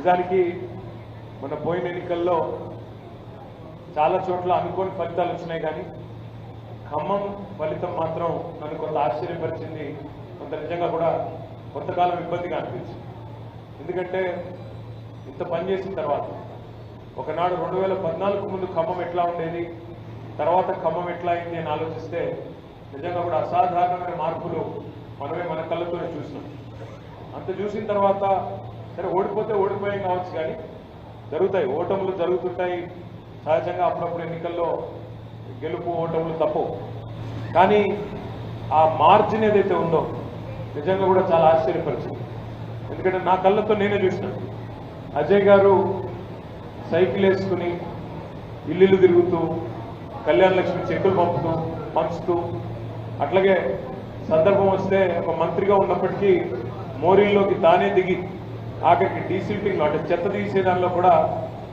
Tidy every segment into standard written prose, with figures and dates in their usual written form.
నిజానికి మన పోయిన ఎన్నికల్లో చాలా చోట్ల అనుకోని ఫలితాలు వచ్చినాయి, కానీ ఖమ్మం ఫలితం మాత్రం నన్ను కొంత ఆశ్చర్యపరిచింది. కొంత నిజంగా కూడా కొంతకాలం ఇబ్బందిగా అనిపించింది. ఎందుకంటే ఇంత పని చేసిన తర్వాత ఒకనాడు 2014 ముందు ఖమ్మం ఎట్లా ఉండేది, తర్వాత ఖమ్మం ఎట్లా అయింది అని ఆలోచిస్తే నిజంగా కూడా అసాధారణమైన మార్పులు మనమే మన కళ్ళతోనే చూసినాం. అంత చూసిన తర్వాత సరే ఓడిపోతే ఓడిపోయాం కావచ్చు, కానీ జరుగుతాయి, ఓటములు జరుగుతుంటాయి సహజంగా. అప్పుడప్పుడు ఎన్నికల్లో గెలుపు ఓటములు తప్పు, కానీ ఆ మార్జిన్ ఏదైతే ఉందో నిజంగా కూడా చాలా ఆశ్చర్యపరిచింది. ఎందుకంటే నా కళ్ళతో నేనే చూసినాను. అజయ్ గారు సైకిల్ వేసుకుని ఇల్లు తిరుగుతూ కళ్యాణ లక్ష్మి చెక్కులు పంచుతూ అట్లాగే సందర్భం వస్తే ఒక మంత్రిగా ఉన్నప్పటికీ మోరీల్లోకి తానే దిగి ఆఖరికి డీసిల్టింగ్లో అంటే చెత్త తీసేదానిలో కూడా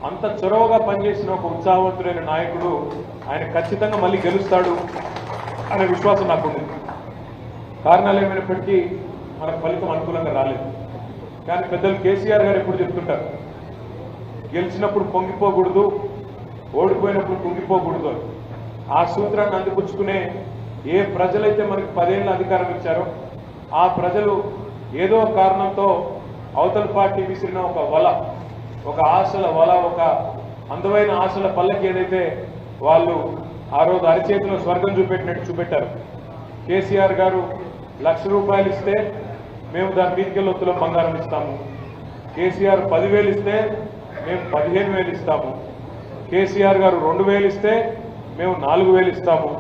అంత చొరవగా పనిచేసిన ఒక ఉత్సాహవంతుడైన నాయకుడు, ఆయన ఖచ్చితంగా మళ్ళీ గెలుస్తాడు అనే విశ్వాసం నాకుంది. కారణాలు ఏమైనప్పటికీ మనకు ఫలితం అనుకూలంగా రాలేదు. కానీ పెద్దలు కేసీఆర్ గారు ఎప్పుడు చెప్తుంటారు, గెలిచినప్పుడు పొంగిపోకూడదు, ఓడిపోయినప్పుడు కుంగిపోకూడదు అని. ఆ సూత్రాన్ని అందిపుచ్చుకునే ఏ ప్రజలైతే మనకి 10 ఏళ్ళ అధికారం ఇచ్చారో ఆ ప్రజలు ఏదో కారణంతో అవతల పార్టీ విసిరిన ఒక వల, ఒక ఆశల వల, ఒక అందమైన ఆశల పల్లకి ఏదైతే వాళ్ళు ఆ రోజు అరిచేతిలో స్వర్గం చూపెట్టినట్టు చూపెట్టారు. కేసీఆర్ గారు ₹1,00,000 ఇస్తే మేము దాని మీదికెళ్ళి ఒత్తులో బంగారం ఇస్తాము, కేసీఆర్ 10,000 ఇస్తే మేము 15,000 ఇస్తాము, కేసీఆర్ గారు 2,000 ఇస్తే మేము 4,000 ఇస్తాము,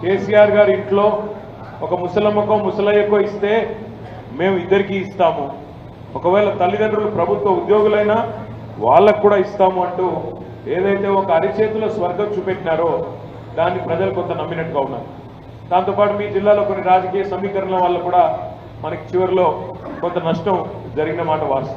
కేసీఆర్ గారు ఇంట్లో ఒక ముసలమ్మకో ముసలయ్యకో ఇస్తే మేము ఇద్దరికి ఇస్తాము, ఒకవేళ తల్లిదండ్రులు ప్రభుత్వ ఉద్యోగులైనా వాళ్ళకు కూడా ఇస్తాము అంటూ ఏదైతే ఒక అరిచేతిలో స్వర్గం చూపెట్టినారో దాన్ని ప్రజలు కొంత నమ్మినట్టుగా ఉన్నారు. దాంతోపాటు మీ జిల్లాలో కొన్ని రాజకీయ సమీకరణల వల్ల కూడా మనకి చివరిలో కొంత నష్టం జరిగిన మాట వాస్తవం.